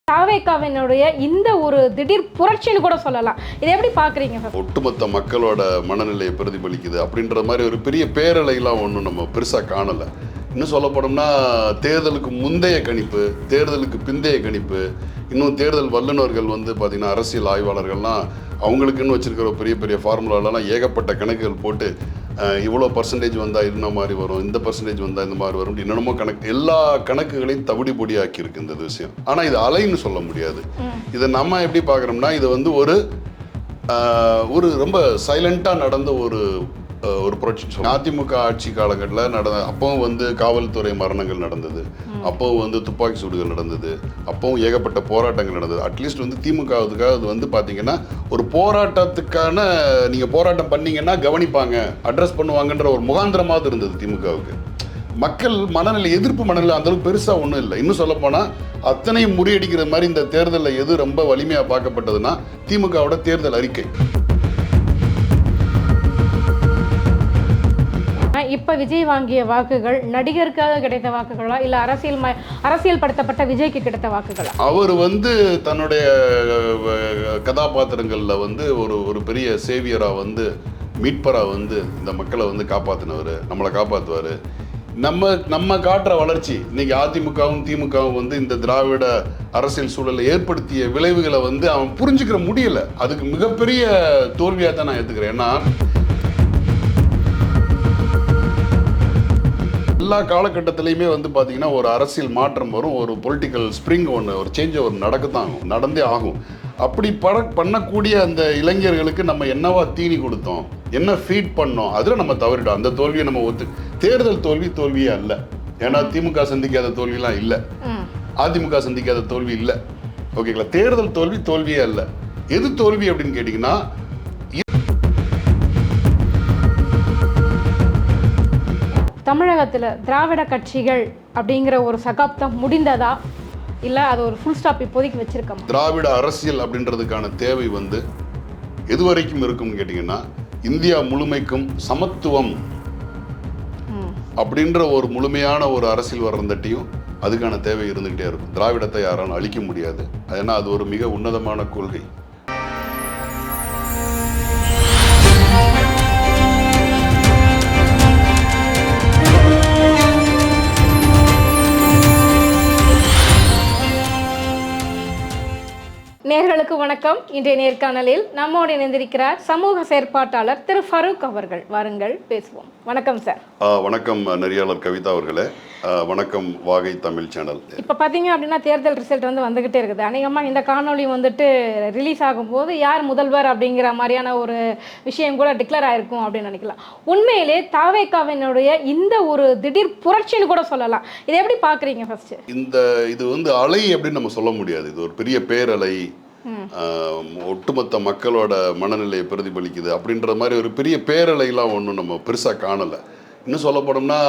தாவேக்காவினுடைய இந்த ஒரு திடீர் புரட்சின்னு கூட சொல்லலாம். இதை எப்படி பார்க்குறீங்க? ஒட்டுமொத்த மக்களோட மனநிலையை பிரதிபலிக்குது அப்படின்ற மாதிரி ஒரு பெரிய பேரலையெல்லாம் ஒன்றும் நம்ம பெருசாக காணலை. இன்னும் சொல்லப்போனோம்னா தேர்தலுக்கு முந்தைய கணிப்பு, தேர்தலுக்கு பிந்தைய கணிப்பு, இன்னும் தேர்தல் வல்லுநர்கள் வந்து பார்த்திங்கன்னா அரசியல் ஆய்வாளர்கள்லாம் அவங்களுக்குன்னு வச்சுருக்கிற பெரிய பெரிய ஃபார்முலாலலாம் ஏகப்பட்ட கணக்குகள் போட்டு இவ்வளோ பர்சன்டேஜ் வந்தால் இந்த மாதிரி வரும், இந்த பர்சன்டேஜ் வந்தால் இந்த மாதிரி வரும், என்னென்னமோ கணக்கு, எல்லா கணக்குகளையும் தவிடி பொடியாக்கி இருக்கு இந்த விஷயம். ஆனால் இது அலைன்னு சொல்ல முடியாது. இதை நம்ம எப்படி பார்க்குறோம்னா இது வந்து ஒரு ரொம்ப சைலண்ட்டாக நடந்த ஒரு புரட்சி. அதிமுக ஆட்சி காலங்களில் அப்பவும் வந்து காவல்துறை மரணங்கள் நடந்தது, அப்பவும் வந்து துப்பாக்கி சூடுகள் நடந்தது, அப்பவும் ஏகப்பட்ட போராட்டங்கள் நடந்தது. அட்லீஸ்ட் வந்து திமுகவுக்காக அது வந்து பார்த்தீங்கன்னா ஒரு போராட்டத்துக்கான நீங்கள் போராட்டம் பண்ணீங்கன்னா கவனிப்பாங்க, அட்ரஸ் பண்ணுவாங்கன்ற ஒரு முகாந்திரமாவது இருந்தது திமுகவுக்கு. மக்கள் மனநிலை, எதிர்ப்பு மனநிலை அந்தளவுக்கு பெருசாக ஒன்றும் இல்லை. இன்னும் சொல்லப்போனால் அத்தனையும் முறியடிக்கிற மாதிரி இந்த தேர்தலில் எது ரொம்ப வலிமையாக பார்க்கப்பட்டதுன்னா திமுகவோட தேர்தல் அறிக்கை. இப்ப விஜய் வாங்கிய வாக்குகள் நடிகருக்காக கிடைத்த வாக்குகளா இல்ல அரசியல் படுத்தப்பட்ட விஜய்க்கு கிடைத்த வாக்குகளா? அவர் வந்து தன்னுடைய கதாபாத்திரங்கள்ல வந்து ஒரு பெரிய சேவியரா வந்து மீட்பரா வந்து இந்த மக்களை வந்து காப்பாத்தினவர், நம்மளை காப்பாற்றுவார். நம்ம காட்டுற வளர்ச்சி இன்னைக்கு அதிமுகவும் திமுகவும் வந்து இந்த திராவிட அரசியல் சூழலை ஏற்படுத்திய விளைவுகளை வந்து அவன் புரிஞ்சுக்கிற முடியல. அதுக்கு மிகப்பெரிய தோல்வியாக தான் நான் ஏற்றுக்கிறேன். ஏன்னா எல்லா காலகட்டத்திலையுமே வந்து பார்த்தீங்கன்னா ஒரு அரசியல் மாற்றம் வரும், ஒரு பொலிட்டிக்கல் ஸ்ப்ரிங் ஒரு சேஞ்ச் நடக்கத்தான் ஆகும், நடந்தே ஆகும். அப்படி பண்ணக்கூடிய அந்த இளைஞர்களுக்கு நம்ம என்னவா தீனி கொடுத்தோம், என்ன ஃபீட் பண்ணோம், அதில் நம்ம தவறிட்டோம். அந்த தோல்வியை நம்ம தேர்தல் தோல்வியே அல்ல. ஏன்னா திமுக சந்திக்காத தோல்வியெல்லாம் இல்லை, அதிமுக சந்திக்காத தோல்வி இல்லை. ஓகேங்களா? தேர்தல் தோல்வியே அல்ல. எது தோல்வி அப்படின்னு கேட்டிங்கன்னா தமிழகத்தில் திராவிட கட்சிகள் அப்படிங்கிற ஒரு சகாப்தம் முடிந்ததா இல்லை அது ஒரு ஃபுல் ஸ்டாப் இப்போதைக்கு வச்சிருக்கோம்? திராவிட அரசியல் அப்படின்றதுக்கான தேவை வந்து எது வரைக்கும் இருக்கும்னு கேட்டிங்கன்னா இந்தியா முழுமைக்கும் சமத்துவம் அப்படின்ற ஒரு முழுமையான ஒரு அரசியல் வர்றந்தட்டியும் அதுக்கான தேவை இருந்துக்கிட்டே இருக்கும். திராவிடத்தை யாராலும் அழிக்க முடியாது. ஏன்னா அது ஒரு மிக உன்னதமான கொள்கை. நேர்களுக்கு வணக்கம். இன்றைய நேர்காணலில் நம்மோடு இணைந்திருக்கிறார் சமூக செயற்பாட்டாளர் திரு ஃபரூக் அவர்கள். வாருங்கள் பேசுவோம். வணக்கம் சார். வணக்கம் நெறியாளர் கவிதா அவர்களே. வணக்கம் வாகை தமிழ் சேனல். இப்போ பார்த்தீங்க அப்படின்னா தேர்தல் ரிசல்ட் வந்துகிட்டே இருக்குது. அநேகமாக இந்த காணொலி ரிலீஸ் ஆகும்போது யார் முதல்வர் அப்படிங்கிற மாதிரியான ஒரு விஷயம் கூட டிக்ளேர் ஆயிருக்கும் அப்படின்னு நினைக்கலாம். உண்மையிலே தாவேக்காவினுடைய இந்த ஒரு திடீர் புரட்சின்னு கூட சொல்லலாம். இதை எப்படி பார்க்குறீங்க? ஃபர்ஸ்ட் இது வந்து அலை அப்படின்னு நம்ம சொல்ல முடியாது. இது ஒரு பெரிய பேரலை, ஒட்டுமொத்த மக்களோட மனநிலையை பிரதிபலிக்குது அப்படின்ற மாதிரி ஒரு பெரிய பேரலையெல்லாம் ஒன்றும் நம்ம பெருசாக காணலை. இன்னும் சொல்லப்போனோம்னா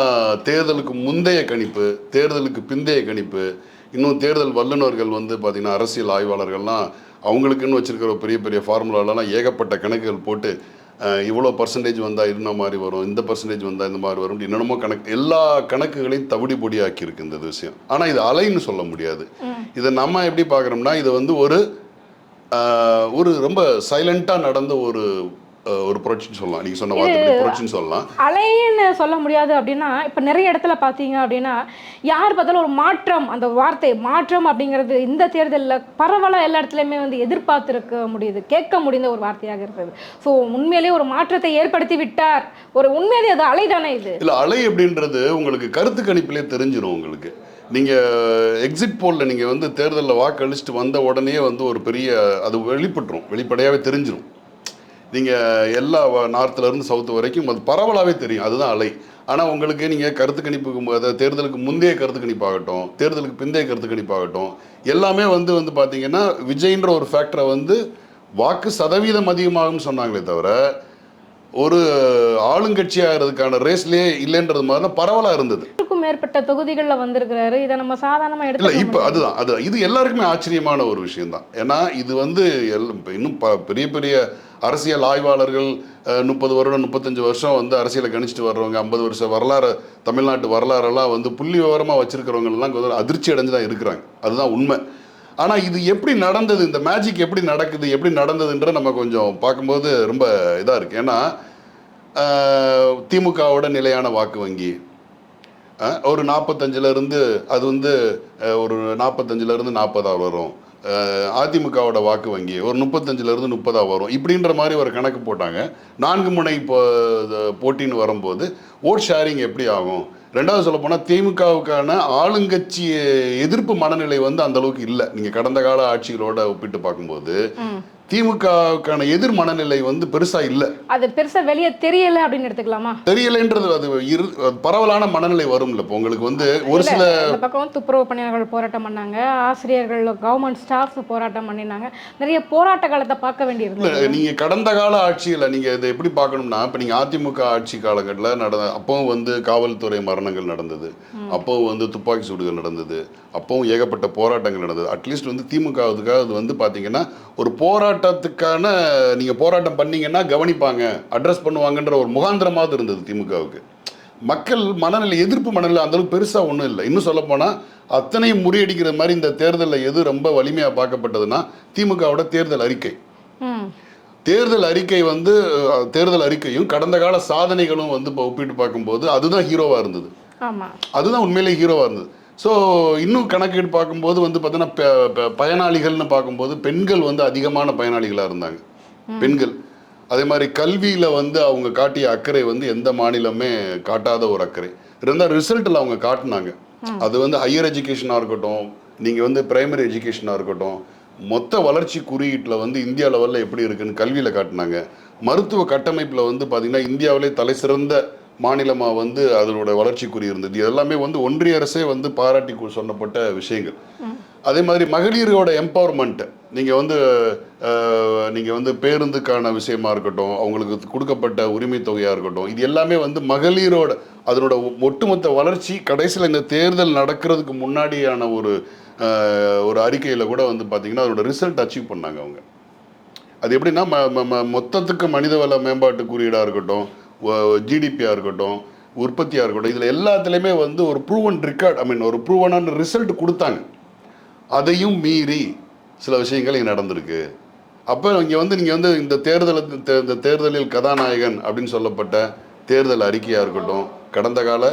தேர்தலுக்கு முந்தைய கணிப்பு, தேர்தலுக்கு பிந்தைய கணிப்பு, இன்னும் தேர்தல் வல்லுநர்கள் வந்து பார்த்திங்கன்னா அரசியல் ஆய்வாளர்கள்லாம் அவங்களுக்குன்னு வச்சுருக்கிற பெரிய பெரிய ஃபார்முலாலலாம் ஏகப்பட்ட கணக்குகள் போட்டு இவ்வளோ பர்சன்டேஜ் வந்தால் இந்த மாதிரி வரும், இந்த பர்சன்டேஜ் வந்தால் இந்த மாதிரி வரும், என்னென்னமோ கணக்கு, எல்லா கணக்குகளையும் தவிடி பொடியாக்கி இருக்கு இந்த விஷயம். ஆனால் இது அலைன்னு சொல்ல முடியாது. இதை நம்ம எப்படி பார்க்குறோம்னா இது வந்து ஒரு ரொம்ப சைலண்ட்டாக நடந்த ஒரு புரட்சின்னு சொல்லலாம். நீங்கள் சொன்ன வார்த்தை புரட்சின்னு சொல்லலாம். அலைன்னு சொல்ல முடியாது. அப்படின்னா இப்போ நிறைய இடத்துல பார்த்தீங்க அப்படின்னா யார் பார்த்தாலும் ஒரு மாற்றம், அந்த வார்த்தை மாற்றம் அப்படிங்கிறது இந்த தேர்தலில் பரவலாக எல்லா இடத்துலையுமே எதிர்பார்த்துருக்க முடியுது, கேட்க முடிந்த ஒரு வார்த்தையாக இருந்தது. ஸோ உண்மையிலேயே ஒரு மாற்றத்தை ஏற்படுத்தி விட்டார். ஒரு அது அலை தானே இது? இல்லை, அலை அப்படின்றது உங்களுக்கு கருத்து கணிப்பிலே தெரிஞ்சிடும். உங்களுக்கு நீங்கள் எக்ஸிட் போலில் நீங்கள் தேர்தலில் வாக்களிச்சுட்டு வந்த உடனே ஒரு பெரிய அது வெளிப்படையாகவே தெரிஞ்சிடும். நீங்கள் எல்லா நார்த்துலேருந்து சவுத்து வரைக்கும் அது பரவலாகவே தெரியும். அதுதான் அலை. ஆனால் உங்களுக்கு நீங்கள் கருத்து கணிப்புக்கு தேர்தலுக்கு முந்தைய கருத்து கணிப்பாகட்டும், தேர்தலுக்கு பிந்தைய கருத்து கணிப்பாகட்டும், எல்லாமே பார்த்தீங்கன்னா விஜய்ன்ற ஒரு ஃபேக்டரை வாக்கு சதவீதம் அதிகமாகும்னு சொன்னாங்களே தவிர ஒரு ஆளுங்கட்சியாகிறதுக்கான ரேஸ்லேயே இல்லைன்றது மாதிரி தான் பரவலாக இருந்தது. மேற்பட்ட தொகுதிகளில் வந்திருக்கிறாரு. இதை நம்ம சாதாரணமாக எடுத்து இப்போ அதுதான் இது எல்லாருக்குமே ஆச்சரியமான ஒரு விஷயம்தான். ஏன்னா இது இன்னும் பெரிய பெரிய அரசியல் ஆய்வாளர்கள் 30 வருடம் 35 வருஷம் அரசியலை கணிச்சிட்டு வர்றவங்க, 50 வருஷம் வரலாறு, தமிழ்நாட்டு வரலாறெல்லாம் புள்ளி விவரமாக வச்சிருக்கிறவங்கலாம் அதிர்ச்சி அடைஞ்சு தான் இருக்கிறாங்க. அதுதான் உண்மை. ஆனால் இது எப்படி நடந்தது, இந்த மேஜிக் எப்படி நடக்குது, எப்படி நடந்ததுன்ற நம்ம கொஞ்சம் பார்க்கும்போது ரொம்ப இதாக இருக்குது. ஏன்னா திமுகவோட நிலையான வாக்கு வங்கி ஒரு 45லேருந்து அது வந்து ஒரு 45லேருந்து 40 வரும். அதிமுகவோட வாக்கு வங்கி ஒரு 35லேருந்து 30 வரும். இப்படின்ற மாதிரி ஒரு கணக்கு போட்டாங்க. 4 முனை போட்டின்னு வரும்போது ஓட் ஷேரிங் எப்படி ஆகும்? ரெண்டாவது சொல்ல போனால் திமுகவுக்கான ஆளுங்கட்சி எதிர்ப்பு மனநிலை வந்து அந்த அளவுக்கு இல்லை. நீங்கள் கடந்த கால ஆட்சிகளோட ஒப்பிட்டு பார்க்கும்போது திமுகவுக்கான எதிர் மனநிலை வந்து பெருசா இல்லை. அது பெருசா வெளியே தெரியல அப்படின்னு எடுத்துக்கலாமா? தெரியலன்றது அது பரவலான மனநிலை வரும்ல. இப்போ உங்களுக்கு வந்து ஒரு சில பக்கம் துப்புரவு பணியாளர்கள் போராட்டம் பண்ணாங்க, ஆசிரியர்கள் கவர்மெண்ட் ஸ்டாஃப் போராட்டம் பண்ணினாங்க. நிறைய போராட்ட காலத்தை பார்க்க வேண்டியிருந்தது. நீங்க கடந்த கால ஆட்சியில் நீங்க இதை எப்படி பார்க்கணும்னா, இப்போ நீங்க அதிமுக ஆட்சி காலகட்டத்தில் அப்பவும் வந்து காவல்துறை மரணங்கள் நடந்தது, அப்பவும் வந்து துப்பாக்கி சூடுகள் நடந்தது, அப்பவும் ஏகப்பட்ட போராட்டங்கள் நடந்தது. அட்லீஸ்ட் வந்து திமுகவுக்காக அது வந்து பார்த்தீங்கன்னா ஒரு போராட்டத்துக்கான நீங்கள் போராட்டம் பண்ணீங்கன்னா கவனிப்பாங்க, அட்ரஸ் பண்ணுவாங்கன்ற ஒரு முகாந்திரமாவது இருந்தது திமுகவுக்கு. மக்கள் மனநிலை எதிர்ப்பு மனநிலை அந்தளவுக்கு பெருசாக ஒன்றும் இல்லை. இன்னும் சொல்லப்போனால் அத்தனையும் முறியடிக்கிற மாதிரி இந்த தேர்தலில் எது ரொம்ப வலிமையாக பார்க்கப்பட்டதுன்னா திமுகவோட தேர்தல் அறிக்கை. தேர்தல் அறிக்கை வந்து தேர்தல் அறிக்கையும் கடந்த கால சாதனைகளும் வந்து இப்போ ஒப்பிட்டு பார்க்கும்போது அதுதான் ஹீரோவாக இருந்தது. அதுதான் உண்மையிலே ஹீரோவாக இருந்தது. ஸோ இன்னும் கணக்கீடு பார்க்கும்போது வந்து பார்த்தீங்கன்னா பயனாளிகள்னு பார்க்கும்போது பெண்கள் வந்து அதிகமான பயனாளிகளாக இருந்தாங்க. பெண்கள் அதே மாதிரி கல்வியில் வந்து அவங்க காட்டிய அக்கறை வந்து எந்த மாநிலமே காட்டாத ஒரு அக்கறை இருந்தால் ரிசல்ட்டில் அவங்க காட்டினாங்க. அது வந்து ஹையர் எஜுகேஷனாக இருக்கட்டும், நீங்கள் வந்து பிரைமரி எஜுகேஷனாக இருக்கட்டும், மொத்த வளர்ச்சி குறியீட்டில் வந்து இந்தியா லெவலில் எப்படி இருக்குன்னு கல்வியில் காட்டினாங்க. மருத்துவ கட்டமைப்பில் வந்து பார்த்திங்கன்னா இந்தியாவிலே தலை சிறந்த மாநிலமாக வந்து அதனோட வளர்ச்சி குறியிருந்தது. இதெல்லாமே வந்து ஒன்றிய அரசே வந்து பாராட்டி சொன்னப்பட்ட விஷயங்கள். அதே மாதிரி மகளிரோட எம்பவர்மெண்ட் நீங்கள் வந்து பேருந்துக்கான விஷயமா இருக்கட்டும், அவங்களுக்கு கொடுக்கப்பட்ட உரிமை தொகையாக இருக்கட்டும், இது எல்லாமே வந்து மகளிரோட அதனோட ஒட்டுமொத்த வளர்ச்சி கடைசியில் இந்த தேர்தல் நடக்கிறதுக்கு முன்னாடியான ஒரு அறிக்கையில் கூட வந்து பார்த்திங்கன்னா அதோட ரிசல்ட் அச்சீவ் பண்ணாங்க அவங்க. அது எப்படின்னா மொத்தத்துக்கு மனிதவள மேம்பாட்டு குறியீடாக இருக்கட்டும், ஜிடிபியாக இருக்கட்டும், உற்பத்தியாக இருக்கட்டும், இதில் எல்லாத்துலேயுமே வந்து ஒரு ப்ரூவன் ரெக்கார்ட் ஒரு ப்ரூவனான ரிசல்ட் கொடுத்தாங்க. அதையும் மீறி சில விஷயங்கள் இங்கே நடந்திருக்கு. அப்போ நீங்கள் வந்து இந்த தேர்தலில் கதாநாயகன் அப்படின்னு சொல்லப்பட்ட தேர்தல் அறிக்கையாக இருக்கட்டும், கடந்த கால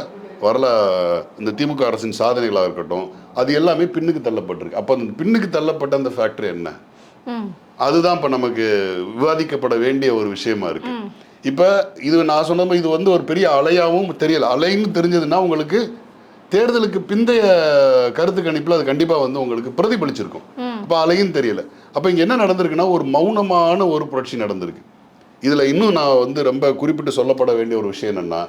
இந்த திமுக அரசின் சாதனைகளாக இருக்கட்டும், அது எல்லாமே பின்னுக்கு தள்ளப்பட்டிருக்கு. அப்போ அந்த பின்னுக்கு தள்ளப்பட்ட அந்த ஃபேக்டர் என்ன, அதுதான் இப்போ நமக்கு விவாதிக்கப்பட வேண்டிய ஒரு விஷயமா இருக்கு. இப்போ இது நான் சொன்ன மாதிரி இது வந்து ஒரு பெரிய அலையாகவும் தெரியல. அலைன்னு தெரிஞ்சதுன்னா உங்களுக்கு தேர்தலுக்கு பிந்தைய கருத்து கணிப்பில் அது கண்டிப்பாக வந்து உங்களுக்கு பிரதிபலிச்சிருக்கும். அப்போ அலையும் தெரியல. அப்போ இங்கே என்ன நடந்திருக்குன்னா ஒரு மௌனமான ஒரு புரட்சி நடந்திருக்கு. இதில் இன்னும் நான் வந்து ரொம்ப குறிப்பிட்டு சொல்லப்பட வேண்டிய ஒரு விஷயம் என்னென்னா,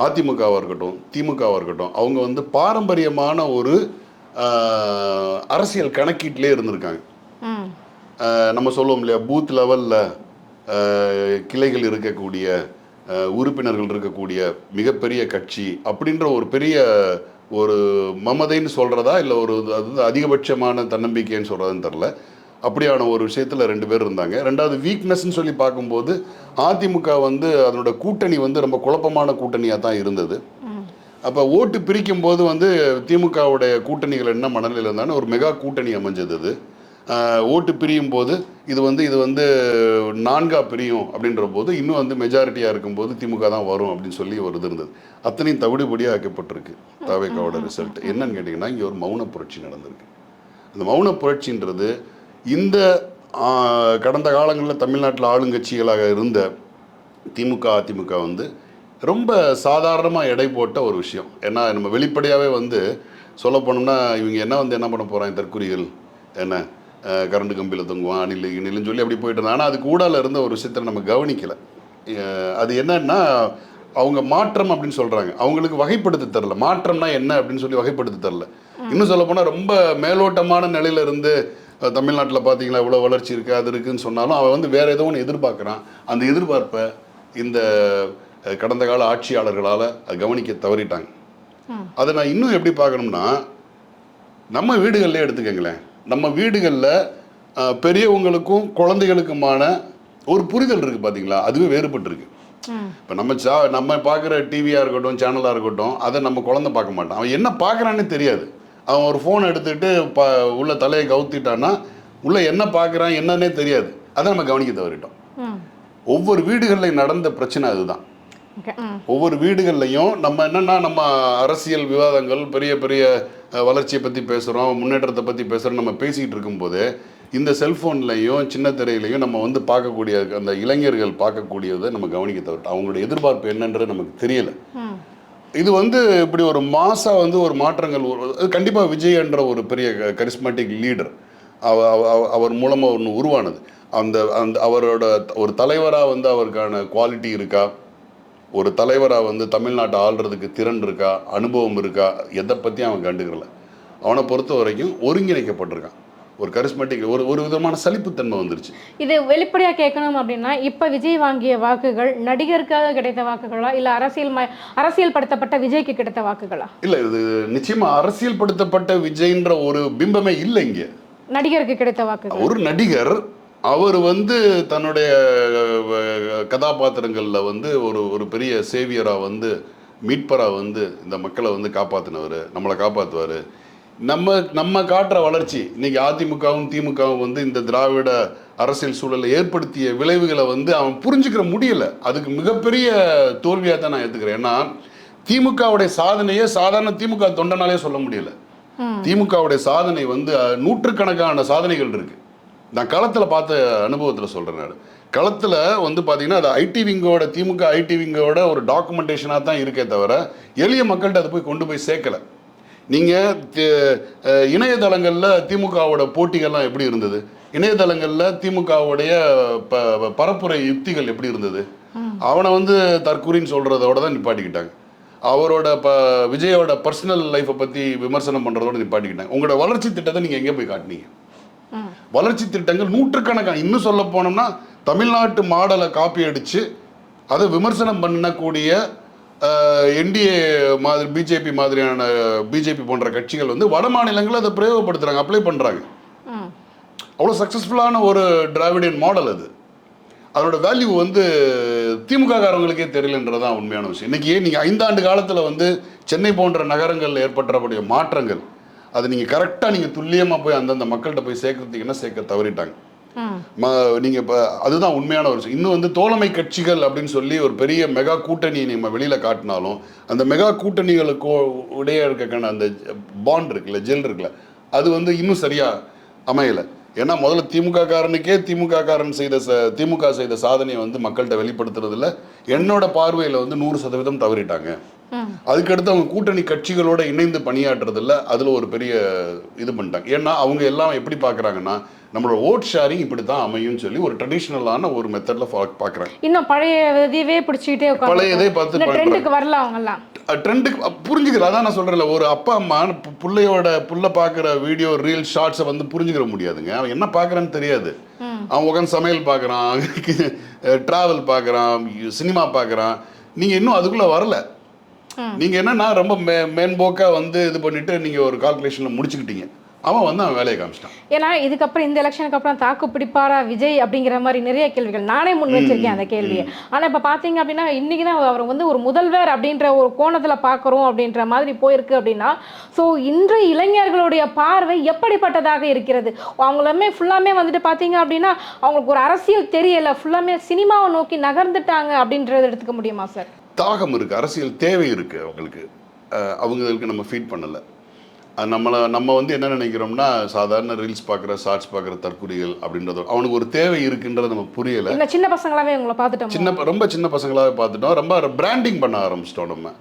அதிமுகவாக இருக்கட்டும், திமுகவாக இருக்கட்டும், அவங்க வந்து பாரம்பரியமான ஒரு அரசியல் கணக்கீட்டிலே இருந்திருக்காங்க. நம்ம சொல்லுவோம் இல்லையா, பூத் லெவலில் கிளைகள் இருக்கக்கூடிய உறுப்பினர்கள் இருக்கக்கூடிய மிகப்பெரிய கட்சி அப்படின்ற ஒரு பெரிய ஒரு மமதைன்னு சொல்கிறதா இல்லை அது அதிகபட்சமான தன்னம்பிக்கைன்னு சொல்கிறதுன்னு தெரில. அப்படியான ஒரு விஷயத்தில் 2 பேர் இருந்தாங்க. ரெண்டாவது வீக்னஸ்ன்னு சொல்லி பார்க்கும்போது அதிமுக வந்து அதனோட கூட்டணி வந்து ரொம்ப குழப்பமான கூட்டணியாக தான் இருந்தது. அப்போ ஓட்டு பிரிக்கும் போது வந்து திமுகவுடைய கூட்டணிகள் என்ன மனநிலையில் இருந்தாலும் ஒரு மெகா கூட்டணி அமைஞ்சது. அது ஓட்டு பிரியும் போது இது வந்து 4 பிரியும் அப்படின்ற போது இன்னும் வந்து மெஜாரிட்டியாக இருக்கும்போது திமுக தான் வரும் அப்படின்னு சொல்லி ஒரு இது இருந்தது. அத்தனையும் தவிடுபடியாக ஆக்கப்பட்டிருக்கு தாவேக்காவோட ரிசல்ட். என்னன்னு கேட்டிங்கன்னா, இங்கே ஒரு மௌன புரட்சி நடந்திருக்கு. அந்த மௌன புரட்சின்றது இந்த கடந்த காலங்களில் தமிழ்நாட்டில் ஆளுங்கட்சிகளாக இருந்த திமுக அதிமுக வந்து ரொம்ப சாதாரணமாக எடை போட்ட ஒரு விஷயம். ஏன்னா நம்ம வெளிப்படையாகவே வந்து சொல்ல போனோம்னா இவங்க என்ன பண்ண போகிறாங்க, தற்குறிகள், என்ன கரண்ட் கம்பியில் தொங்குவான், அணில்னு சொல்லி அப்படி போயிட்டு இருந்தாங்க. ஆனால் அதுக்கு ஊடால இருந்த ஒரு விஷயத்தை நம்ம கவனிக்கலை. அது என்னன்னா, அவங்க மாற்றம் அப்படின்னு சொல்கிறாங்க, அவங்களுக்கு வகைப்படுத்த தரல. மாற்றம்னா என்ன அப்படின்னு சொல்லி வகைப்படுத்த தரல. இன்னும் சொல்ல போனால் ரொம்ப மேலோட்டமான நிலையில இருந்து தமிழ்நாட்டில் பார்த்தீங்களா இவ்வளோ வளர்ச்சி இருக்குது அது இருக்குதுன்னு சொன்னாலும் அவன் வந்து வேறு ஏதோ ஒன்று எதிர்பார்க்குறான். அந்த எதிர்பார்ப்பை இந்த கடந்த கால ஆட்சியாளர்களால் அது கவனிக்க தவறிட்டாங்க. அதை நான் இன்னும் எப்படி பார்க்கணும்னா, நம்ம வீடுகளிலே எடுத்துக்கங்களேன். நம்ம வீடுகளில் பெரியவங்களுக்கும் குழந்தைகளுக்குமான ஒரு புரிதல் இருக்குது பார்த்தீங்களா, அதுவே வேறுபட்டுருக்கு. இப்போ நம்ம பார்க்குற டிவியாக இருக்கட்டும், சேனலாக இருக்கட்டும், அதை நம்ம குழந்தை பார்க்க மாட்டான். அவன் என்ன பார்க்குறான்னு தெரியாது. அவன் ஒரு ஃபோன் எடுத்துகிட்டு உள்ள தலையை கவுத்திட்டான்னா உள்ள என்ன பார்க்குறான் என்னன்னே தெரியாது. அதை நம்ம கவனிக்க தவறிட்டோம். ஒவ்வொரு வீடுகளில் நடந்த பிரச்சனை அதுதான். ஒவ்வொரு வீடுகள்லையும் நம்ம என்னன்னா நம்ம அரசியல் விவாதங்கள் பெரிய பெரிய வளர்ச்சியை பற்றி பேசுகிறோம், முன்னேற்றத்தை பற்றி பேசுகிறோம், நம்ம பேசிக்கிட்டு இருக்கும்போது இந்த செல்ஃபோன்லையும் சின்ன திரையிலையும் நம்ம வந்து பார்க்கக்கூடிய அந்த இளைஞர்கள் பார்க்கக்கூடியதை நம்ம கவனிக்க தவிர்த்து அவங்களுடைய எதிர்பார்ப்பு என்னன்றது நமக்கு தெரியலை. இது வந்து இப்படி ஒரு மாசாக வந்து ஒரு மாற்றங்கள் கண்டிப்பாக விஜய் என்ற ஒரு பெரிய கரிஸ்மேட்டிக் லீடர் அவர் மூலமாக ஒன்று உருவானது. அந்த அந்த அவரோட ஒரு தலைவராக வந்து அவருக்கான குவாலிட்டி இருக்கா, ஒரு தலைவராக வந்து தமிழ்நாட்டை ஆள்றதுக்கு திறன் இருக்கா, அனுபவம் இருக்கா, எதை பற்றி அவன் கண்டுக்கல. அவனை பொறுத்த வரைக்கும் ஒருங்கிணைக்கப்பட்டிருக்கான். ஒரு கரிஸ்மேட்டிக் ஒரு விதமான சலிப்புத்தன்மை வந்துருச்சு. இது வெளிப்படையாக கேட்கணும் அப்படின்னா இப்போ விஜய் வாங்கிய வாக்குகள் நடிகருக்காக கிடைத்த வாக்குகளா இல்லை அரசியல் படுத்தப்பட்ட விஜய்க்கு கிடைத்த வாக்குகளா? இல்லை, இது நிச்சயமா அரசியல் படுத்தப்பட்ட விஜய்ன்ற ஒரு பிம்பமே இல்லை. இங்கே நடிகருக்கு கிடைத்த வாக்குகள் ஒரு நடிகர் அவர் வந்து தன்னுடைய கதாபாத்திரங்களில் வந்து ஒரு பெரிய சேவியராக வந்து மீட்பராக வந்து இந்த மக்களை வந்து காப்பாற்றினவர், நம்மளை காப்பாற்றுவார். நம்ம காட்டுற வளர்ச்சி இன்னைக்கு அதிமுகவும் திமுகவும் வந்து இந்த திராவிட அரசியல் சூழலை ஏற்படுத்திய விளைவுகளை வந்து அவன் புரிஞ்சுக்கிற முடியலை. அதுக்கு மிகப்பெரிய தோல்வியாக தான் நான் ஏற்றுக்கிறேன். ஏன்னா திமுகவுடைய சாதனையே சாதாரண திமுக தொண்டனாலே சொல்ல முடியல. திமுகவுடைய சாதனை வந்து நூற்றுக்கணக்கான சாதனைகள் இருக்கு. நான் களத்தில் பார்த்த அனுபவத்தில் சொல்கிறேன். நான் களத்தில் வந்து பார்த்தீங்கன்னா அது ஐடி விங்கோட திமுக ஐடி விங்கோட ஒரு டாக்குமெண்டேஷனாக தான் இருக்கே தவிர எளிய மக்கள்கிட்ட அதை கொண்டு போய் சேர்க்கலை. நீங்கள் இணையதளங்களில் திமுகவோட போட்டிகள்லாம் எப்படி இருந்தது, இணையதளங்களில் திமுகவுடைய பரப்புரை யுக்திகள் எப்படி இருந்தது, அவனை வந்து தற்கூரின்னு சொல்கிறதோட தான் நிப்பாட்டிக்கிட்டாங்க. அவரோட விஜயோட பர்சனல் லைஃப்பை பற்றி விமர்சனம் பண்ணுறதோட நிப்பாட்டிக்கிட்டாங்க. உங்களோட வளர்ச்சி திட்டத்தை நீங்கள் எங்கே போய் காட்டினீங்க? வளர்ச்சி திட்டங்கள் நூற்றுக்கணக்கான, இன்னும் சொல்ல போனோம்னா தமிழ்நாட்டு மாடலை காப்பி அடித்து அதை விமர்சனம் பண்ணக்கூடிய என்டிஏ மாதிரி பிஜேபி போன்ற கட்சிகள் வந்து வட மாநிலங்களில் அதை பிரயோகப்படுத்துகிறாங்க, அப்ளை பண்ணுறாங்க. அவ்வளோ சக்ஸஸ்ஃபுல்லான ஒரு டிராவிடியன் மாடல் அது. அதோட வேல்யூ வந்து திமுக காரங்களுக்கே தெரியலன்றதான் உண்மையான விஷயம். இன்றைக்கி நீங்கள் 5 ஆண்டு காலத்தில் வந்து சென்னை போன்ற நகரங்களில் ஏற்பட்டக்கூடிய மாற்றங்கள் அது நீங்கள் கரெக்டாக நீங்கள் துல்லியமாக போய் அந்தந்த மக்கள்கிட்ட போய் சேர்க்கறதுக்குன்னா சேர்க்க தவறிட்டாங்க. நீங்கள் இப்போ அதுதான் உண்மையான ஒரு விஷயம். இன்னும் வந்து தோழமை கட்சிகள் அப்படின்னு சொல்லி ஒரு பெரிய மெகா கூட்டணியை நம்ம வெளியில் காட்டினாலும் அந்த மெகா கூட்டணிகளுக்கு உடைய இருக்கான அந்த பாண்ட் இருக்குல்ல, ஜெல் இருக்குல்ல, அது வந்து இன்னும் சரியாக அமையலை. ஏன்னா முதல்ல திமுக காரன் திமுக செய்த சாதனையை வந்து மக்கள்கிட்ட வெளிப்படுத்துறதுல என்னோட பார்வையில் வந்து 100% தவறிட்டாங்க. அதுக்கடுத்து அவங்க கூட்டணி கட்சிகளோட இணைந்து பணியாற்றுறதில்ல, அதில் ஒரு பெரிய இது பண்ணிட்டாங்க. ஏன்னா அவங்க எல்லாம் எப்படி பார்க்குறாங்கன்னா நம்மளோட ஓட் ஷேரிங் இப்படி தான் அமையும்னு சொல்லி ஒரு ட்ரெடிஷ்னலான ஒரு மெத்தடில் பார்க்குறாங்க. இன்னும் பழையவே பிடிச்சிக்கிட்டே பழையதே பார்த்து ட்ரெண்டுக்கு வரல, அவங்கெல்லாம் ட்ரெண்டுக்கு புரிஞ்சுக்கல. அதான் நான் சொல்கிறேன்ல, ஒரு அப்பா அம்மா புள்ள பார்க்குற வீடியோ ரீல் ஷார்ட்ஸை வந்து புரிஞ்சுக்கிற முடியாதுங்க. அவன் என்ன பார்க்குறான்னு தெரியாது. அவன் உட்காந்து சமையல் பார்க்குறான், ட்ராவல் பார்க்குறான், சினிமா பார்க்குறான். நீங்கள் இன்னும் அதுக்குள்ளே வரல. நீங்கள் என்னன்னா ரொம்ப மேன்போக்காக வந்து இது பண்ணிவிட்டு நீங்கள் ஒரு கால்குலேஷனில் முடிச்சுக்கிட்டீங்க. அவன் வந்து அவன் வேலையை காமிச்சிட்டான். ஏன்னா இதுக்கப்புறம் இந்த எலெக்ஷனுக்கு அப்புறம் தாக்கு பிடிப்பாரா விஜய் அப்படிங்கிற மாதிரி நிறைய கேள்விகள் நானே முன் வச்சிருக்கேன் அந்த கேள்வியை. ஆனால் இப்போ பார்த்தீங்க அப்படின்னா இன்னைக்கு தான் அவர் வந்து ஒரு முதல்வர் அப்படின்ற ஒரு கோணத்தில் பார்க்குறோம் அப்படின்ற மாதிரி போயிருக்கு அப்படின்னா, ஸோ இன்றைய இளைஞர்களுடைய பார்வை எப்படிப்பட்டதாக இருக்கிறது? அவங்களுமே ஃபுல்லாமே வந்துட்டு பார்த்தீங்க அப்படின்னா அவங்களுக்கு ஒரு அரசியல் தெரியலை, ஃபுல்லாமே சினிமாவை நோக்கி நகர்ந்துட்டாங்க அப்படின்றத எடுத்துக்க முடியுமா சார்? தாகம் இருக்குது, அரசியல் தேவை இருக்குது அவங்களுக்கு. அவங்களுக்கு நம்ம ஃபீட் பண்ணலை. நம்ம வந்து என்ன நினைக்கிறோம்னா சாதாரண ரீல்ஸ் பார்க்குற ஷார்ட்ஸ் பார்க்குற தற்கொலைகள் அப்படின்றது அவனுக்கு ஒரு தேவை இருக்குன்றது நமக்கு புரியலை. சின்ன பசங்களாவே உங்களை பார்த்துட்டோம், ரொம்ப சின்ன பசங்களாகவே பார்த்துட்டோம். ரொம்ப பிராண்டிங் பண்ண ஆரம்பிச்சிட்டோம். நம்ம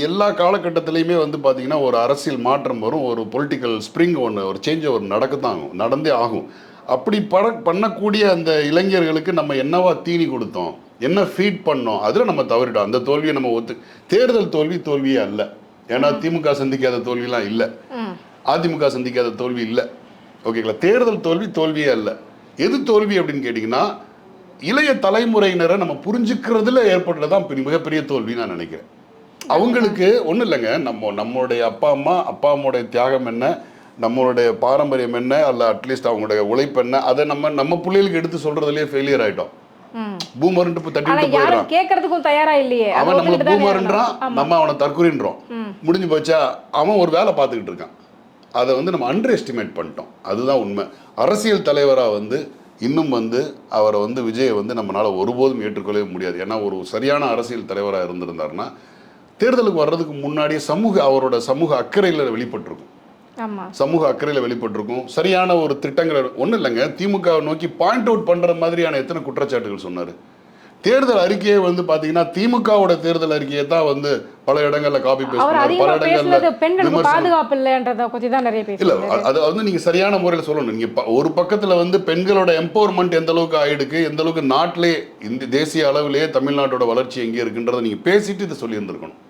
எல்லா காலகட்டத்திலையுமே வந்து பார்த்திங்கன்னா ஒரு அரசியல் மாற்றம் வரும், ஒரு பொலிட்டிக்கல் ஸ்ப்ரிங் ஒரு சேஞ்ச் நடக்கத்தான் ஆகும், நடந்தே ஆகும். அப்படி பண்ணக்கூடிய அந்த இளைஞர்களுக்கு நம்ம என்னவா தீனி கொடுத்தோம், என்ன ஃபீட் பண்ணோம், அதில் நம்ம தவறிட்டோம். அந்த தோல்வியை நம்ம தேர்தல் தோல்வியே அல்ல. ஏன்னா திமுக சந்திக்காத தோல்விலாம் இல்லை, அதிமுக சந்திக்காத தோல்வி இல்லை. ஓகேங்களா? தேர்தல் தோல்வியே அல்ல. எது தோல்வி அப்படின்னு கேட்டிங்கன்னா இளைய தலைமுறையினரை நம்ம புரிஞ்சுக்கிறதுல ஏற்படுறதான் மிகப்பெரிய தோல்வி நான் நினைக்கிறேன். அவங்களுக்கு ஒன்றும் இல்லைங்க, நம்மளுடைய அப்பா அம்மாவுடைய தியாகம் என்ன, நம்மளுடைய பாரம்பரியம் என்ன, அல்ல அட்லீஸ்ட் அவங்களுடைய உழைப்பு என்ன, அதை நம்ம பிள்ளைகளுக்கு எடுத்து சொல்கிறதுலேயே ஃபெயிலியர் ஆகிட்டோம். பூமர்ன்ட்டு இப்போ ஆனா தட்டிட்டு யாரும் போயிடுறான். கேட்கறதுக்கும் தயாரா இல்லையே. அதை அவன் நம்மளை ஒத்துக்கிட்டு தானே பூமர்ன்றான், ஆகணும். நம்ம அவனை தற்கொலைன்றோம். முடிஞ்சு போச்சா? அவன் ஒரு வேலை பார்த்துக்கிட்டு இருக்கான். அதை வந்து நம்ம அண்டர் எஸ்டிமேட் பண்ணிட்டோம். அதுதான் உண்மை. அரசியல் தலைவராக வந்து இன்னும் வந்து அவரை வந்து விஜயை வந்து நம்மளால் ஒருபோதும் ஏற்றுக்கொள்ளவே முடியாது. ஏன்னா ஒரு சரியான அரசியல் தலைவராக இருந்திருந்தாருன்னா தேர்தலுக்கு வர்றதுக்கு முன்னாடியே அவரோட சமூக அக்கறையில் வெளிப்பட்டிருக்கும். ஆமா. சமூக அக்கறையில் வெளிப்பட்டிருக்கும். சரியான ஒரு திட்டங்கள் ஒன்றும் இல்லைங்க. திமுகவை நோக்கி பாயிண்ட் அவுட் பண்ணுற மாதிரியான எத்தனை குற்றச்சாட்டுகள் சொன்னார். தேர்தல் அறிக்கையை வந்து பார்த்தீங்கன்னா திமுகவோட தேர்தல் அறிக்கையை தான் வந்து பல இடங்கள்ல காப்பி பேஸ்ட் அவர் பண்ணார். பல அதிகமா பேசுனது இடங்கள்ல பெண்களுக்கு பாதுகாப்பு இல்லைன்றத பத்தி தான் நிறைய இல்ல பேசுறாரு. அது வந்து நீங்க சரியான முறையில் சொல்லணும். நீங்க ஒரு பக்கத்துல வந்து பெண்களோட எம்பவர்மெண்ட் எந்த அளவுக்கு ஆயிடுக்கு, எந்த அளவுக்கு நாட்டிலே இந்த தேசிய அளவிலேயே தமிழ்நாட்டோட வளர்ச்சி எங்கே இருக்குன்றதை நீங்க பேசிட்டு இதை சொல்லி இருந்திருக்கணும்.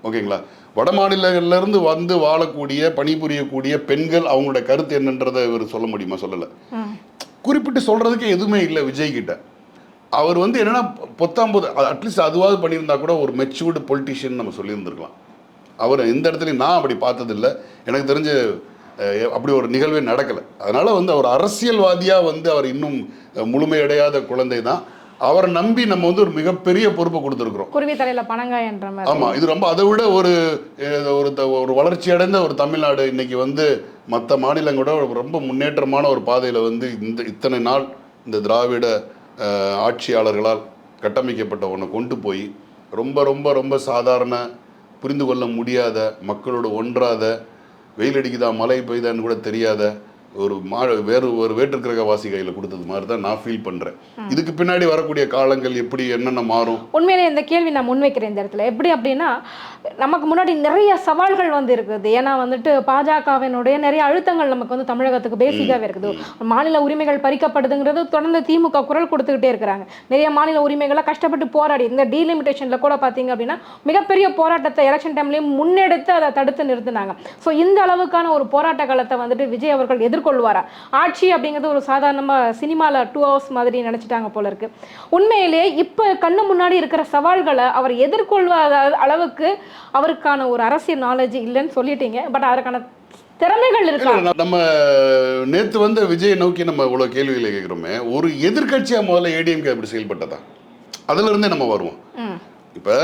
ஓகேங்களா? வட மாநிலங்கள்ல இருந்து வந்து வாழக்கூடிய பணிபுரியக்கூடிய பெண்கள் அவங்களோட கருத்து என்னன்றதை இவர் சொல்ல முடியுமா? சொல்லலை. குறிப்பிட்டு சொல்றதுக்கு எதுவுமே இல்லை விஜய் கிட்ட. அவர் வந்து என்னன்னா பொத்தாம்பது அட்லீஸ்ட் அதுவாவது பண்ணியிருந்தா கூட ஒரு மெச்சூர்டு பொலிட்டிஷியன் நம்ம சொல்லியிருந்திருக்கலாம். அவர் எந்த இடத்துலையும் நான் அப்படி பார்த்ததில்லை. எனக்கு தெரிஞ்ச அப்படி ஒரு நிகழ்வே நடக்கலை. அதனால் வந்து அவர் அரசியல்வாதியாக வந்து அவர் இன்னும் முழுமையடையாத குழந்தை தான். அவரை நம்பி நம்ம வந்து ஒரு மிகப்பெரிய பொறுப்பை கொடுத்துருக்குறோம். குருவி தலையில பனங்காயன்ற மாதிரி. ஆமாம், இது ரொம்ப அதை விட ஒரு வளர்ச்சி அடைந்த ஒரு தமிழ்நாடு இன்னைக்கு வந்து மற்ற மாநிலங்களோட ரொம்ப முன்னேற்றமான ஒரு பாதையில் வந்து இத்தனை நாள் இந்த திராவிட ஆட்சியாளர்களால் கட்டமைக்கப்பட்ட ஒன்றை கொண்டு போய் ரொம்ப ரொம்ப ரொம்ப சாதாரண, புரிந்து கொள்ள முடியாத, மக்களோட ஒன்றாத, வெயில் அடிக்குதா மழை பெய்தான்னு கூட தெரியாத ஒரு வேறு வேற்றுக்கிரகவாசி கையில் கொடுத்தது மாதிரி தான் நான் ஃபீல் பண்ணுறேன். இதுக்கு பின்னாடி வரக்கூடிய காலங்கள் எப்படி என்னென்ன மாறும்? உண்மையிலே இந்த கேள்வி நான் முன்வைக்கிறேன் இந்த இடத்துல. எப்படி அப்படின்னா, நமக்கு முன்னாடி நிறைய சவால்கள் வந்து இருக்குது. ஏன்னா வந்துட்டு பாஜகவினுடைய நிறைய அழுத்தங்கள் நமக்கு வந்து தமிழகத்துக்கு பேசிக்காகவே இருக்குது. மாநில உரிமைகள் பறிக்கப்படுதுங்கிறது தொடர்ந்து திமுக குரல் கொடுத்துக்கிட்டே இருக்கிறாங்க. நிறைய மாநில உரிமைகளை கஷ்டப்பட்டு போராடி இந்த டீலிமிட்டேஷனில் கூட பார்த்தீங்க அப்படின்னா மிகப்பெரிய போராட்டத்தை எலெக்ஷன் டைம்லேயும் முன்னெடுத்து அதை தடுத்து நிறுத்தினாங்க. ஸோ இந்த அளவுக்கான ஒரு போராட்ட காலத்தை வந்துட்டு விஜய் அவர்கள் எதிர்கொள்வாரா? ஆட்சி அப்படிங்கிறது ஒரு சாதாரணமாக சினிமாவில் 2 hours மாதிரி நினச்சிட்டாங்க போல இருக்கு. உண்மையிலே இப்போ கண்ணு முன்னாடி இருக்கிற சவால்களை அவர் எதிர்கொள்வாத அளவுக்கு அவருக்கான ஒரு அரசியல் நாலேஜ் இல்லைன்னு சொல்லிட்டீங்க. பட் அதற்கான திறமைகள் இருக்கா? நம்ம நேற்று வந்து விஜயை நோக்கி நம்ம இவ்வளோ கேள்விகளை கேட்குறோமே, ஒரு எதிர்கட்சியாக முதல்ல ஏடிஎம்கே அப்படி செயல்பட்டதா? அதுல இருந்தே நம்ம வருவோம். இப்போ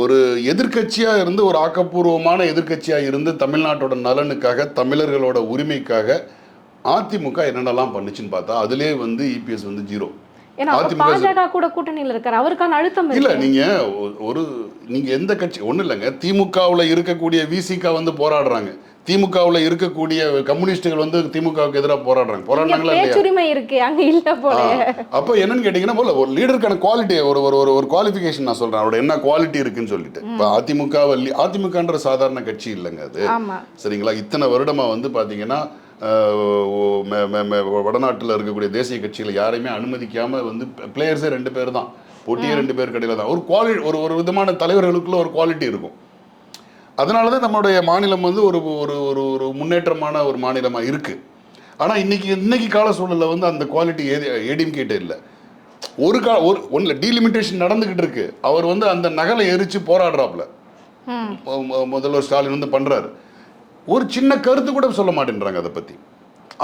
ஒரு எதிர்கட்சியாக இருந்து ஒரு ஆக்கப்பூர்வமான எதிர்கட்சியாக இருந்து தமிழ்நாட்டோட நலனுக்காக தமிழர்களோட உரிமைக்காக அதிமுக என்னென்னலாம் பண்ணுச்சுன்னு பார்த்தா அதுலேயே வந்து இபிஎஸ் வந்து 0. பாஜக கூட கூட்டணியில் இருக்காரு, அவருக்கான அழுத்தம் இல்ல. நீங்க எந்த கட்சி ஒன்றும் இல்லைங்க. திமுகவில் இருக்கக்கூடிய விசிக வந்து போராடுறாங்க, திமுகவில் இருக்கக்கூடிய கம்யூனிஸ்டுகள் வந்து திமுகவுக்கு எதிராக போராடுறாங்களா இல்லையா? இருக்கு அங்க இல்ல போல. அப்போ என்னன்னு கேட்டீங்கன்னா போல ஒரு லீடருக்கான குவாலிட்டி ஒரு குவாலிஃபிகேஷன் நான் சொல்றேன். அவரோட என்ன குவாலிட்டி இருக்குன்னு சொல்லிட்டு. இப்போ அதிமுகன்ற சாதாரண கட்சி இல்லைங்க அது. சரிங்களா? இத்தனை வருடமா வந்து பாத்தீங்கன்னா வடநாட்டில் இருக்கக்கூடிய தேசிய கட்சிகளை யாரையுமே அனுமதிக்காமல் வந்து பிளேயர்ஸே 2 பேர் தான், போட்டியே 2 பேர் கடையில் தான். ஒரு விதமான தலைவர்களுக்குள்ள ஒரு குவாலிட்டி இருக்கும். அதனால தான் நம்மளுடைய மாநிலம் வந்து ஒரு முன்னேற்றமான ஒரு மாநிலமாக இருக்குது. ஆனால் இன்னைக்கு கால சூழலில் வந்து அந்த குவாலிட்டி ஏடிஎம்கே இல்லை. ஒன்றில் டீலிமிட்டேஷன் நடந்துக்கிட்டு இருக்கு. அவர் வந்து அந்த நகலை எரித்து போராடுறாப்புல முதல்வர் ஸ்டாலின் வந்து பண்ணுறாரு. ஒரு சின்ன கருத்து கூட சொல்ல மாட்டேன்றாங்க அதை பற்றி.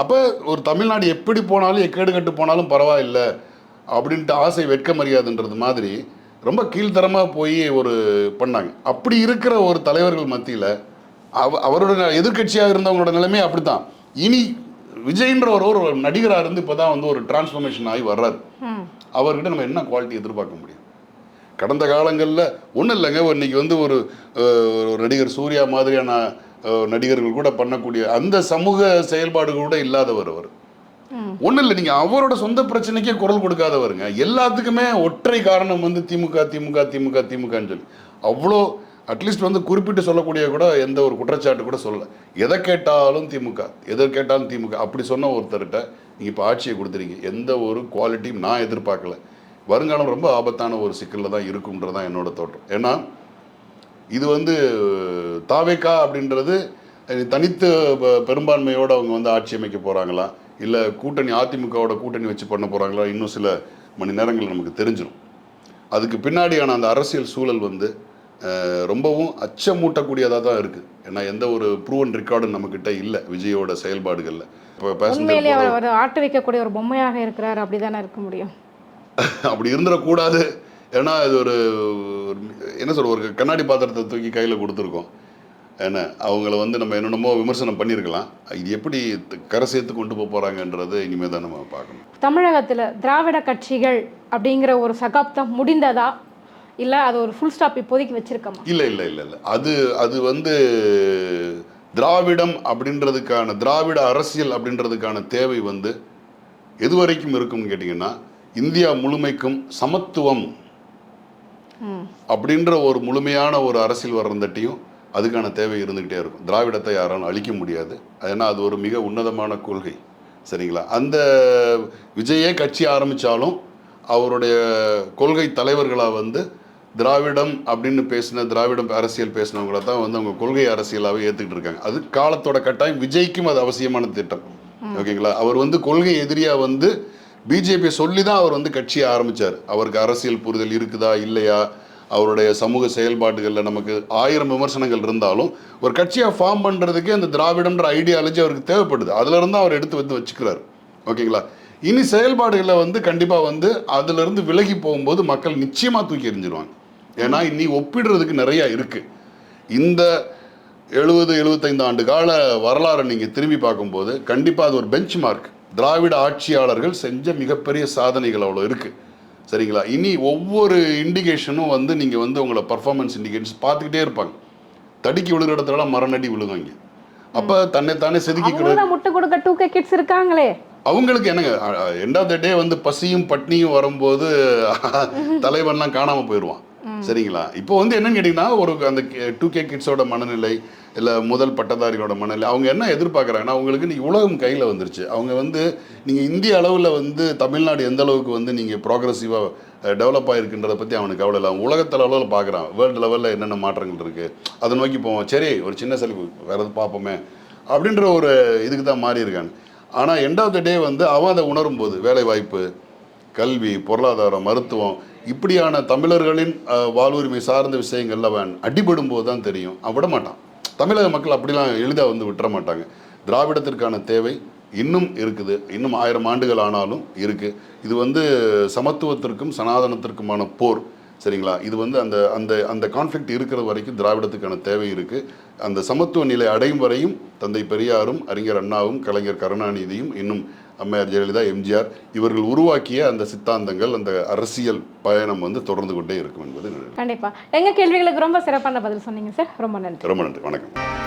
அப்போ ஒரு தமிழ்நாடு எப்படி போனாலும் எக்கேடு கட்டு போனாலும் பரவாயில்லை அப்படின்ட்டு ஆசை வெட்க மரியாதுன்றது மாதிரி ரொம்ப கீழ்த்தரமாக போய் ஒரு பண்ணாங்க. அப்படி இருக்கிற ஒரு தலைவர்கள் மத்தியில் அவரோட எதிர்கட்சியாக இருந்தவங்களோட நிலைமை அப்படி தான். இனி விஜய்ன்ற ஒரு நடிகராக இருந்து இப்போ தான் வந்து ஒரு டிரான்ஸ்ஃபர்மேஷன் ஆகி வர்றாரு. அவர்கிட்ட நம்ம என்ன குவாலிட்டி எதிர்பார்க்க முடியும்? கடந்த காலங்களில் ஒன்றும் இல்லைங்க. இன்னைக்கு வந்து ஒரு நடிகர் சூர்யா மாதிரியான நடிகர்கள் கூட பண்ணக்கூடிய அந்த சமூக செயல்பாடுகள் கூட இல்லாதவர் அவர். ஒன்றும் இல்லை, நீங்கள் அவரோட சொந்த பிரச்சனைக்கே குரல் கொடுக்காதவருங்க. எல்லாத்துக்குமே ஒற்றை காரணம் வந்து திமுகன்னு சொல்லி அவ்வளோ அட்லீஸ்ட் வந்து குறிப்பிட்டு சொல்லக்கூடிய கூட எந்த ஒரு குற்றச்சாட்டு கூட சொல்லலை. எதை கேட்டாலும் திமுக அப்படி சொன்ன ஒருத்தர்கிட்ட நீங்கள் இப்போ ஆட்சியை கொடுத்துறீங்க. எந்த ஒரு குவாலிட்டியும் நான் எதிர்பார்க்கல. வருங்காலம் ரொம்ப ஆபத்தான ஒரு சிக்கலில் தான் இருக்குன்றதான் என்னோட தோற்றம். ஏன்னா இது வந்து தாவேகா அப்படின்றது தனித்து பெரும்பான்மையோடு அவங்க வந்து ஆட்சி அமைக்க போகிறாங்களா, இல்லை அதிமுகவோட கூட்டணி வச்சு பண்ண போகிறாங்களா, இன்னும் சில மணி நேரங்கள் நமக்கு தெரிஞ்சிடும். அதுக்கு பின்னாடியான அந்த அரசியல் சூழல் வந்து ரொம்பவும் அச்சமூட்டக்கூடியதாக தான் இருக்குது. ஏன்னா எந்த ஒரு ப்ரூவன் ரெக்கார்டும் நம்மக்கிட்ட இல்லை விஜயோட செயல்பாடுகளில். உண்மையிலே அவர் ஆட்டு வைக்கக்கூடிய ஒரு பொம்மையாக இருக்கிறார், அப்படி தானே இருக்க முடியும். அப்படி இருந்துடக்கூடாது. ஏன்னா இது ஒரு என்ன சொல்ற, ஒரு கண்ணாடி பாத்திரத்தை தூக்கி கையில் கொடுத்துருக்கோம். ஏன்னா அவங்கள வந்து நம்ம என்னென்னமோ விமர்சனம் பண்ணியிருக்கலாம். இது எப்படி கரை சேர்த்து கொண்டு போக போகிறாங்கன்றது இனிமேல் தான் நம்ம பார்க்கணும். தமிழகத்தில் திராவிட கட்சிகள் அப்படிங்கிற ஒரு சகாப்தம் முடிந்ததா, இல்லை அது ஒரு ஃபுல் ஸ்டாப் இப்போதைக்கு வச்சிருக்கோமா? இல்லை இல்லை இல்லை இல்லை, அது வந்து திராவிடம் அப்படின்றதுக்கான, திராவிட அரசியல் அப்படின்றதுக்கான தேவை வந்து எது வரைக்கும் இருக்கும்னு கேட்டிங்கன்னா, இந்தியா முழுமைக்கும் சமத்துவம் அப்படின்ற ஒரு முழுமையான ஒரு அரசியல் வர்றந்தட்டியும் அதுக்கான தேவை இருந்துக்கிட்டே இருக்கும். திராவிடத்தை யாராலும் அழிக்க முடியாது. ஏன்னா அது ஒரு மிக உன்னதமான கொள்கை. சரிங்களா? அந்த விஜயே கட்சி ஆரம்பித்தாலும் அவருடைய கொள்கை தலைவர்களாக வந்து திராவிடம் அப்படின்னு பேசின, திராவிடம் அரசியல் பேசினவங்கள தான் வந்து அவங்க கொள்கை அரசியலாகவே ஏற்றுக்கிட்டு இருக்காங்க. அது காலத்தோட கட்டாயம். விஜய்க்கும் அது அவசியமான திட்டம். ஓகேங்களா? அவர் வந்து கொள்கை எதிரியாக வந்து பிஜேபி சொல்லி தான் அவர் வந்து கட்சியை ஆரம்பித்தார். அவருக்கு அரசியல் புரிதல் இருக்குதா இல்லையா, அவருடைய சமூக செயல்பாடுகளில் நமக்கு 1000 விமர்சனங்கள் இருந்தாலும் ஒரு கட்சியாக ஃபார்ம் பண்ணுறதுக்கு அந்த திராவிடம்ன்ற ஐடியாலஜி அவருக்கு தேவைப்படுது. அதிலிருந்து அவர் எடுத்து வந்து வச்சுக்கிறார். ஓகேங்களா? இனி செயல்பாடுகளில் வந்து கண்டிப்பாக வந்து அதிலிருந்து விலகி போகும்போது மக்கள் நிச்சயமாக தூக்கி எறிஞ்சிருவாங்க. ஏன்னா இன்னி ஒப்பிடுறதுக்கு நிறையா இருக்குது. இந்த 70-75 ஆண்டு கால வரலாறை நீங்கள் திரும்பி பார்க்கும்போது கண்டிப்பாக அது ஒரு பெஞ்ச் மார்க். திராவிட ஆட்சியாளர்கள் செஞ்ச மிகப்பெரிய சாதனைகள் அவ்வளோ இருக்குது. சரிங்களா? இனி ஒவ்வொரு இண்டிகேஷனும் வந்து நீங்கள் வந்து உங்களை பர்ஃபார்மன்ஸ் இண்டிகேஷன்ஸ் பார்த்துக்கிட்டே இருப்பாங்க. தடுக்கி விழுகிற இடத்துலலாம் மரநடி விழுவாங்க. அப்போ தன்னைத்தானே செதுக்கிக்கிறது. முட்டை கொடுக்க 2K கிட்ஸ் இருக்காங்களே, அவங்களுக்கு என்னங்க, எண்ட் ஆஃப் த டே வந்து பசியும் பட்னியும் வரும்போது தலைவன்லாம் காணாமல் போயிடுவான். சரிங்களா? இப்போ வந்து என்னன்னு கேட்டிங்கன்னா, ஒரு அந்த 2K கிட்ஸோட மனநிலை, இல்லை முதல் பட்டதாரிகளோட மனநிலை, அவங்க என்ன எதிர்பார்க்குறாங்கன்னா, அவங்களுக்கு இன்றைக்கி உலகம் கையில் வந்துருச்சு. அவங்க வந்து நீங்கள் இந்திய அளவில் வந்து தமிழ்நாடு எந்த அளவுக்கு வந்து நீங்கள் ப்ராக்ரெசிவாக டெவலப் ஆகிருக்குன்றதை பற்றி அவனுக்கு கவலை இல்லை. அவன் உலகத்தில் அளவில் பார்க்குறான், வேர்ல்டு லெவலில் என்னென்ன மாற்றங்கள் இருக்குது அதை நோக்கி போவோம். சரி, ஒரு சின்ன செலவு வேறு எது பார்ப்போமே அப்படின்ற ஒரு இதுக்கு தான் மாறி இருக்காங்க. ஆனால் எண்ட் ஆஃப் த டே வந்து அவன் அதை உணரும் போது வேலைவாய்ப்பு, கல்வி, பொருளாதாரம், மருத்துவம், இப்படியான தமிழர்களின் வாழ்வுரிமை சார்ந்த விஷயங்கள்ல அவன் அடிபடும் போது தான் தெரியும். அவன் விட மாட்டான். தமிழக மக்கள் அப்படிலாம் எளிதாக வந்து விட்டுற மாட்டாங்க. திராவிடத்திற்கான தேவை இன்னும் இருக்குது. இன்னும் 1000 ஆண்டுகள் ஆனாலும் இருக்குது. இது வந்து சமத்துவத்திற்கும் சனாதனத்திற்குமான போர். சரிங்களா? இது வந்து அந்த அந்த அந்த கான்ஃப்ளிக்ட் இருக்கிற வரைக்கும் திராவிடத்துக்கான தேவை இருக்குது. அந்த சமத்துவ நிலை அடையும் வரையும் தந்தை பெரியாரும், அறிஞர் அண்ணாவும், கலைஞர் கருணாநிதியும், இன்னும் அம்மையார் ஜெயலலிதா, எம்ஜிஆர் இவர்கள் உருவாக்கிய அந்த சித்தாந்தங்கள், அந்த அரசியல் பயணம் வந்து தொடர்ந்து கொண்டே இருக்கும் என்பது கண்டிப்பாக. எங்கள் கேள்விகளுக்கு ரொம்ப சிறப்பான பதில் சொன்னீங்க சார். ரொம்ப நன்றி. ரொம்ப நன்றி. வணக்கம்.